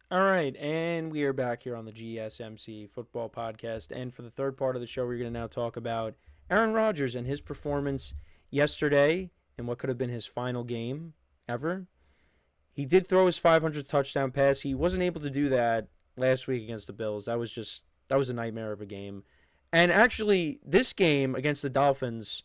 All right, and we are back here on the GSMC football podcast. And for the third part of the show, we're going to now talk about Aaron Rodgers and his performance yesterday in what could have been his final game ever. He did throw his 500th touchdown pass. He wasn't able to do that last week against the Bills. That was a nightmare of a game. And actually, this game against the Dolphins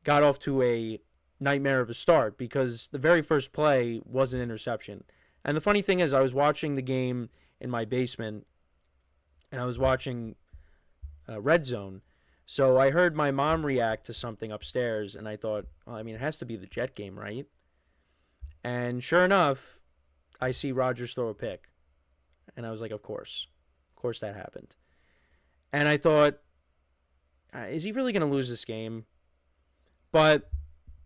got off to a nightmare of a start because the very first play was an interception. And the funny thing is, I was watching the game in my basement, and I was watching Red Zone. So I heard my mom react to something upstairs, and I thought, well, I mean, it has to be the Jet game, right? And sure enough, I see Rodgers throw a pick, and I was like, of course that happened. And I thought, is he really going to lose this game? But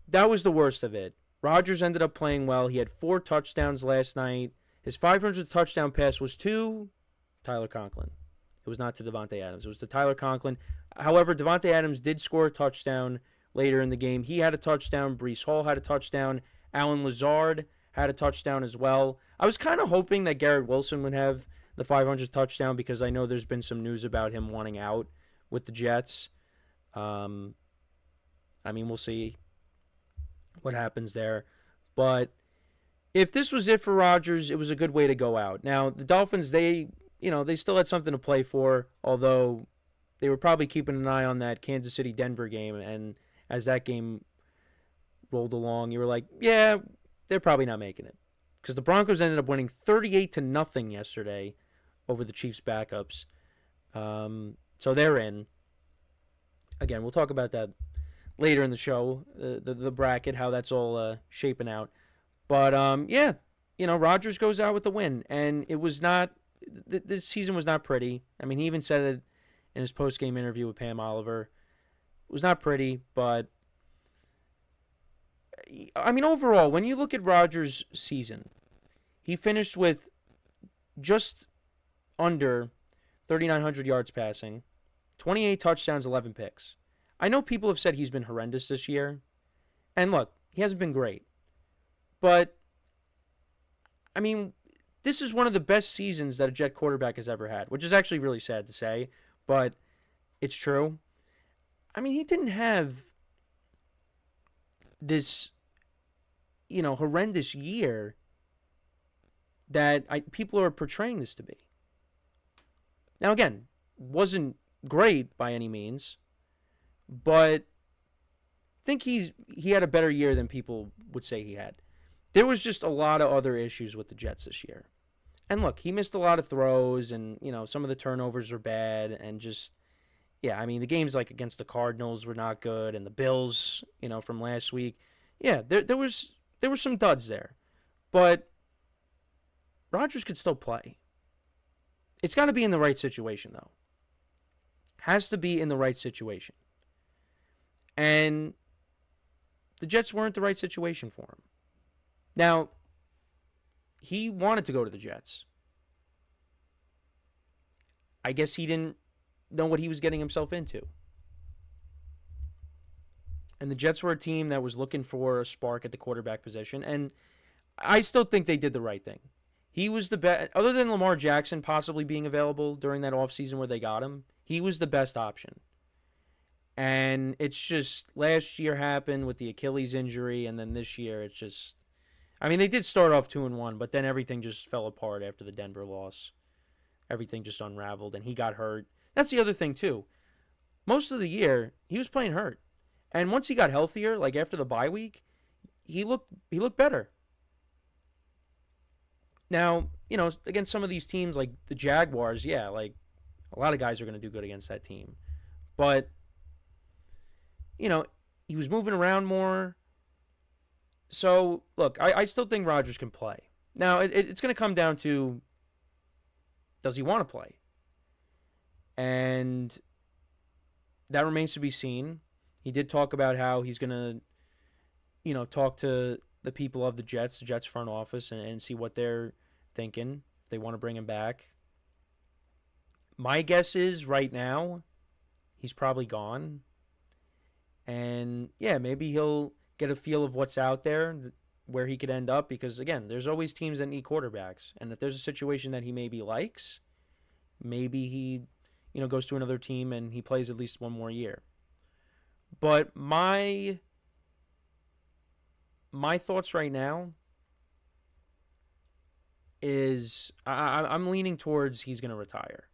that was the worst of it. Rodgers ended up playing well. He had 4 touchdowns last night. His 500th touchdown pass was to Tyler Conklin. It was not to Devontae Adams. It was to Tyler Conklin. However, Devontae Adams did score a touchdown later in the game. He had a touchdown. Breece Hall had a touchdown. Allen Lazard had a touchdown as well. I was kind of hoping that Garrett Wilson would have the 500th touchdown because I know there's been some news about him wanting out with the Jets. Um, I mean, we'll see what happens there. But if this was it for Rodgers, it was a good way to go out. Now, the Dolphins, they still had something to play for, although they were probably keeping an eye on that Kansas City Denver game. And as that game rolled along, you were like, yeah, they're probably not making it. Because the Broncos ended up winning 38 to nothing yesterday over the Chiefs' backups. So they're in. Again, we'll talk about that later in the show, the bracket, how that's all shaping out. But yeah, Rodgers goes out with the win, and it was not. This season was not pretty. I mean, he even said it in his post game interview with Pam Oliver. It was not pretty, but I mean, overall, when you look at Rodgers' season, he finished with just under 3,900 yards passing, 28 touchdowns, 11 picks. I know people have said he's been horrendous this year. And look, he hasn't been great. But, I mean, this is one of the best seasons that a Jet quarterback has ever had, which is actually really sad to say, but it's true. I mean, he didn't have this, horrendous year that people are portraying this to be. Now, again, wasn't great by any means, but I think he had a better year than people would say he had. There was just a lot of other issues with the Jets this year. And look, he missed a lot of throws, and some of the turnovers were bad, and just yeah, I mean the games like against the Cardinals were not good, and the Bills, from last week, yeah, there were some duds there, but Rodgers could still play. It's got to be in the right situation though. Has to be in the right situation. And the Jets weren't the right situation for him. Now, he wanted to go to the Jets. I guess he didn't know what he was getting himself into. And the Jets were a team that was looking for a spark at the quarterback position. And I still think they did the right thing. He was the best, other than Lamar Jackson possibly being available during that offseason where they got him, he was the best option. And it's just last year happened with the Achilles injury, and then this year it's just. I mean, they did start off 2-1, but then everything just fell apart after the Denver loss. Everything just unraveled, and he got hurt. That's the other thing too. Most of the year he was playing hurt, and once he got healthier, like after the bye week, he looked better. Now, against some of these teams like the Jaguars, yeah, like a lot of guys are going to do good against that team, but he was moving around more. So, look, I still think Rodgers can play. Now, it's going to come down to does he want to play? And that remains to be seen. He did talk about how he's going to, talk to the people of the Jets front office, and see what they're thinking, if they want to bring him back. My guess is right now he's probably gone. And, yeah, maybe he'll get a feel of what's out there. where he could end up because, again, there's always teams that need quarterbacks. And if there's a situation that he maybe likes, maybe he, goes to another team and he plays at least one more year. But my thoughts right now is I'm leaning towards he's going to retire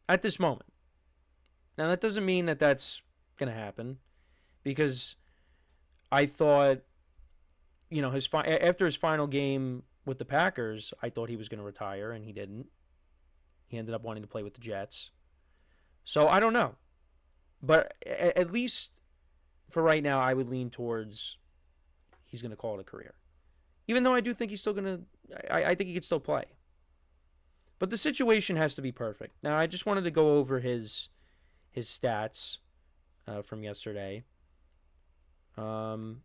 at this moment. Now, that doesn't mean that that's going to happen because I thought, after his final game with the Packers, I thought he was going to retire, and he didn't. He ended up wanting to play with the Jets. So I don't know. But at least for right now, I would lean towards he's going to call it a career. Even though I do think he's still going to, I think he could still play. But the situation has to be perfect. Now, I just wanted to go over his stats from yesterday. I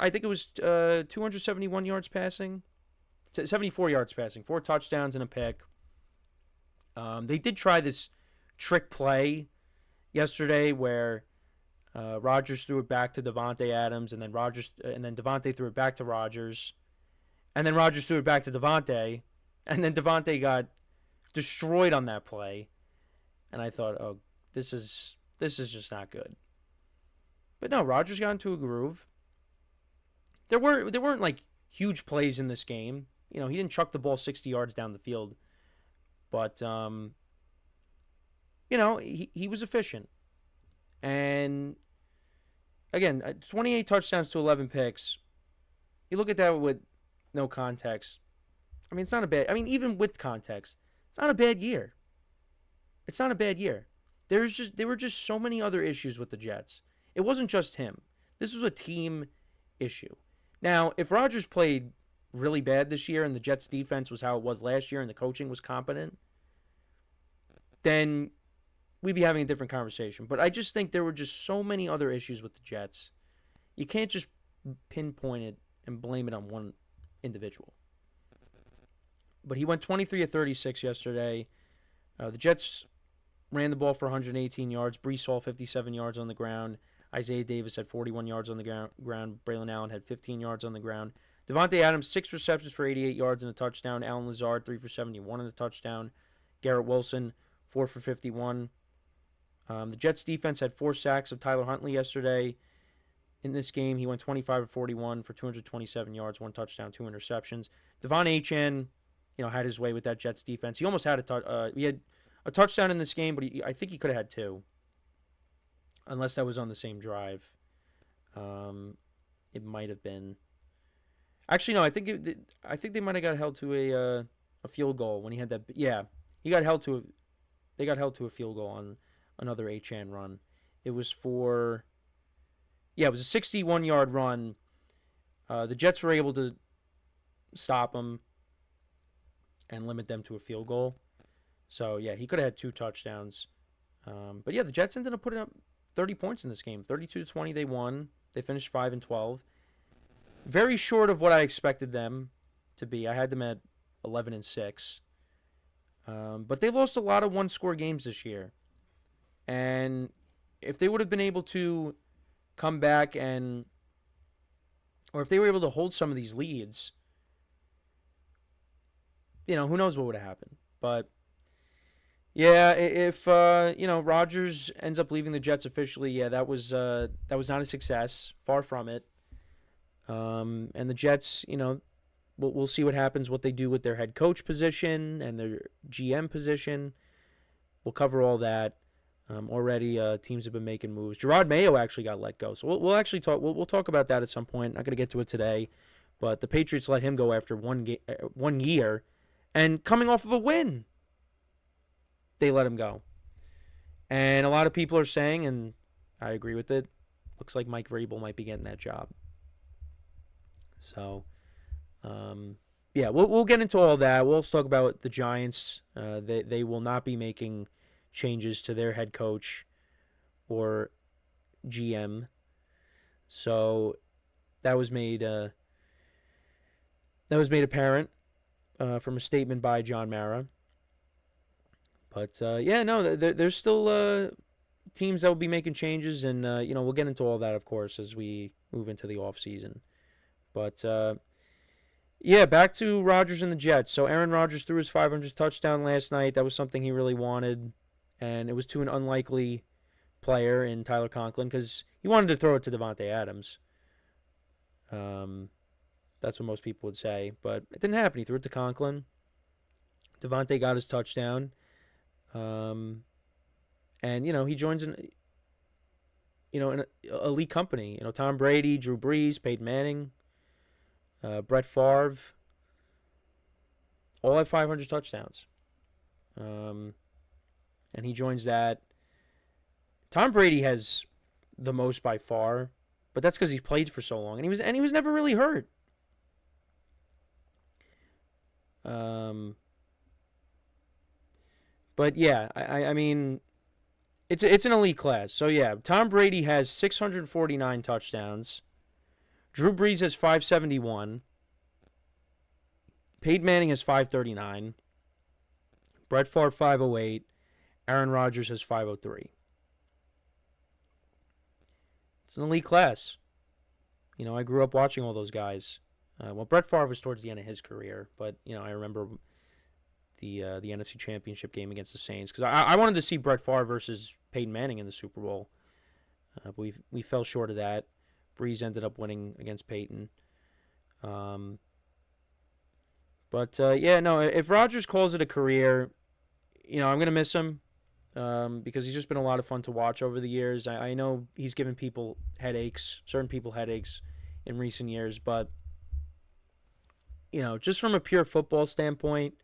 think it was 271 yards passing, 74 yards passing, 4 touchdowns and a pick. They did try this trick play yesterday where Rodgers threw it back to Davante Adams, and then Davante threw it back to Rodgers, and then Rodgers threw it back to Davante, and then Davante got destroyed on that play. And I thought, oh, this is just not good. But no, Rodgers got into a groove. There weren't like huge plays in this game. He didn't chuck the ball 60 yards down the field. But he was efficient. And again, 28 touchdowns to 11 picks. You look at that with no context. I mean, it's not a bad. I mean, even with context, it's not a bad year. It's not a bad year. There were just so many other issues with the Jets. It wasn't just him. This was a team issue. Now, if Rodgers played really bad this year and the Jets defense was how it was last year and the coaching was competent, then we'd be having a different conversation. But I just think there were just so many other issues with the Jets. You can't just pinpoint it and blame it on one individual. But he went 23 of 36 yesterday. The Jets ran the ball for 118 yards. Breece Hall, 57 yards on the ground. Isaiah Davis had 41 yards on the ground. Braylon Allen had 15 yards on the ground. Davante Adams, 6 receptions for 88 yards and a touchdown. Allen Lazard, 3 for 71 and a touchdown. Garrett Wilson, 4 for 51. The Jets defense had 4 sacks of Tyler Huntley yesterday. In this game, he went 25 of 41 for 227 yards, 1 touchdown, 2 interceptions. Devon Achane, had his way with that Jets defense. He almost had he had a touchdown in this game, but I think he could have had 2, unless that was on the same drive. It might have been. Actually, no. I think they might have got held to a field goal when he had that. Yeah, he got held to. They got held to a field goal on another Achane run. It was for. Yeah, it was a 61-yard run. The Jets were able to stop him and limit them to a field goal. So, yeah, he could have had 2 touchdowns. But, yeah, the Jets ended up putting up 30 points in this game. 32-20, they won. They finished 5-12. Very short of what I expected them to be. I had them at 11-6. But they lost a lot of one-score games this year. And if they would have been able to come back or if they were able to hold some of these leads, who knows what would have happened. But, yeah, if, Rodgers ends up leaving the Jets officially, yeah, that was not a success. Far from it. And the Jets, we'll see what happens, what they do with their head coach position and their GM position. We'll cover all that. Already, teams have been making moves. Gerard Mayo actually got let go, so we'll actually talk. We'll talk about that at some point. Not going to get to it today, but the Patriots let him go after 1 year, and coming off of a win, they let him go. And a lot of people are saying, and I agree with it, looks like Mike Vrabel might be getting that job. So, yeah, we'll get into all that. We'll talk about the Giants. They will not be making changes to their head coach or GM. So that was made apparent from a statement by John Mara. But yeah, no, there's still teams that will be making changes, and we'll get into all that, of course, as we move into the off season. But yeah, back to Rodgers and the Jets. So Aaron Rodgers threw his 500th touchdown last night. That was something he really wanted, and it was to an unlikely player in Tyler Conklin because he wanted to throw it to Devontae Adams. That's what most people would say, but it didn't happen. He threw it to Conklin. Devontae got his touchdown, and he joins an elite company. Tom Brady, Drew Brees, Peyton Manning, Brett Favre, all have 500 touchdowns. And he joins that. Tom Brady has the most by far, but that's because he played for so long, and he was never really hurt. But yeah, I mean, it's an elite class. So yeah, Tom Brady has 649 touchdowns. Drew Brees has 571. Peyton Manning has 539. Brett Favre 508. Aaron Rodgers has 503. It's an elite class. I grew up watching all those guys. Well, Brett Favre was towards the end of his career, but I remember the NFC Championship game against the Saints because I wanted to see Brett Favre versus Peyton Manning in the Super Bowl. But we fell short of that. Brees ended up winning against Peyton. If Rodgers calls it a career, I'm gonna miss him because he's just been a lot of fun to watch over the years. I know he's given certain people headaches in recent years, but just from a pure football standpoint,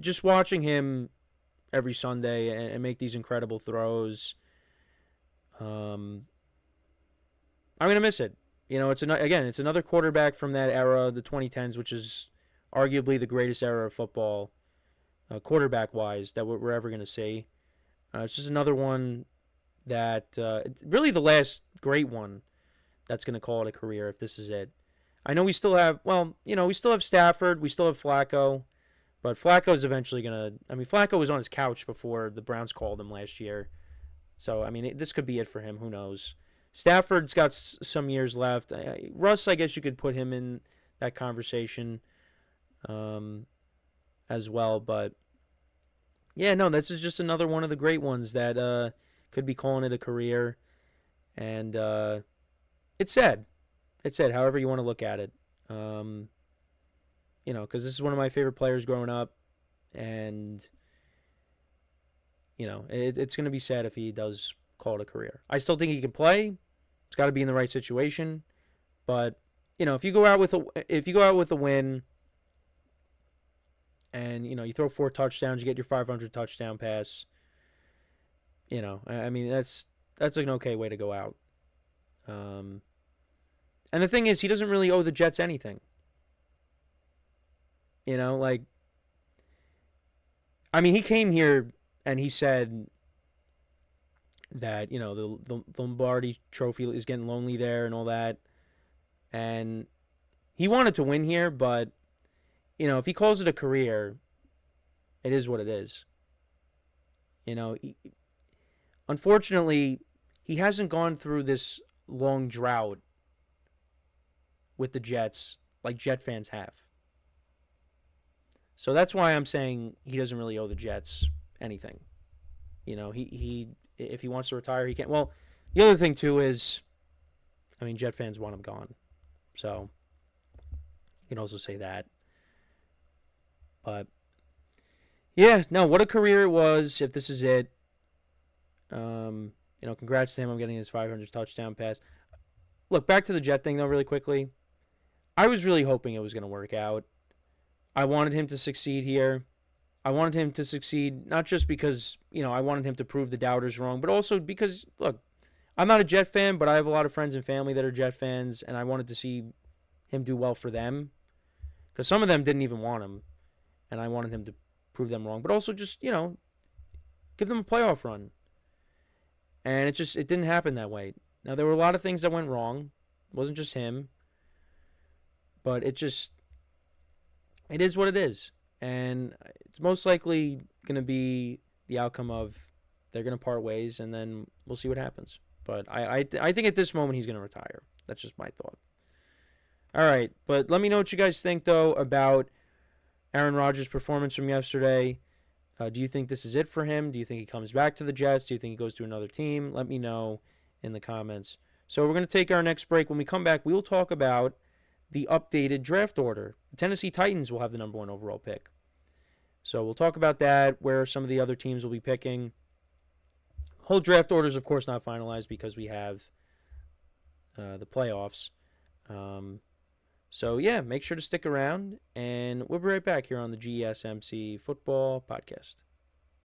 just watching him every Sunday and make these incredible throws, I'm gonna miss it. It's another quarterback from that era, the 2010s, which is arguably the greatest era of football, quarterback-wise, that we're ever gonna see. It's just another one that really the last great one that's gonna call it a career if this is it. I know we still have Stafford, we still have Flacco, but Flacco's eventually Flacco was on his couch before the Browns called him last year. So, this could be it for him. Who knows? Stafford's got some years left. Russ, I guess you could put him in that conversation as well. But, yeah, no, this is just another one of the great ones that could be calling it a career. And it's sad. It's sad, however you want to look at it. Because this is one of my favorite players growing up. And, it's going to be sad if he does call it a career. I still think he can play. It's got to be in the right situation. But, if you go out with a win and, you throw 4 touchdowns, you get your 500 touchdown pass, that's an okay way to go out. And the thing is, he doesn't really owe the Jets anything. He came here and he said that, the Lombardi trophy is getting lonely there and all that. And he wanted to win here, but, if he calls it a career, it is what it is. Unfortunately, he hasn't gone through this long drought with the Jets like Jet fans have. So that's why I'm saying he doesn't really owe the Jets anything. He if he wants to retire, he can. Well, the other thing too is, Jet fans want him gone. So you can also say that. But yeah, no, what a career it was. If this is it, congrats to him on getting his 500 touchdown pass. Look, back to the Jet thing though, really quickly. I was really hoping it was going to work out. I wanted him to succeed here. I wanted him to succeed not just because, I wanted him to prove the doubters wrong, but also because, look, I'm not a Jet fan, but I have a lot of friends and family that are Jet fans, and I wanted to see him do well for them. Because some of them didn't even want him, and I wanted him to prove them wrong. But also just, give them a playoff run. And it didn't happen that way. Now, there were a lot of things that went wrong. It wasn't just him. But it is what it is. And it's most likely going to be the outcome of they're going to part ways, and then we'll see what happens. But I think at this moment he's going to retire. That's just my thought. All right, but let me know what you guys think, though, about Aaron Rodgers' performance from yesterday. Do you think this is it for him? Do you think he comes back to the Jets? Do you think he goes to another team? Let me know in the comments. So we're going to take our next break. When we come back, we will talk about the updated draft order. The Tennessee Titans will have the number 1 overall pick. So we'll talk about that, where some of the other teams will be picking. Whole draft order is, of course, not finalized because we have the playoffs. So, yeah, make sure to stick around, and we'll be right back here on the GSMC Football Podcast.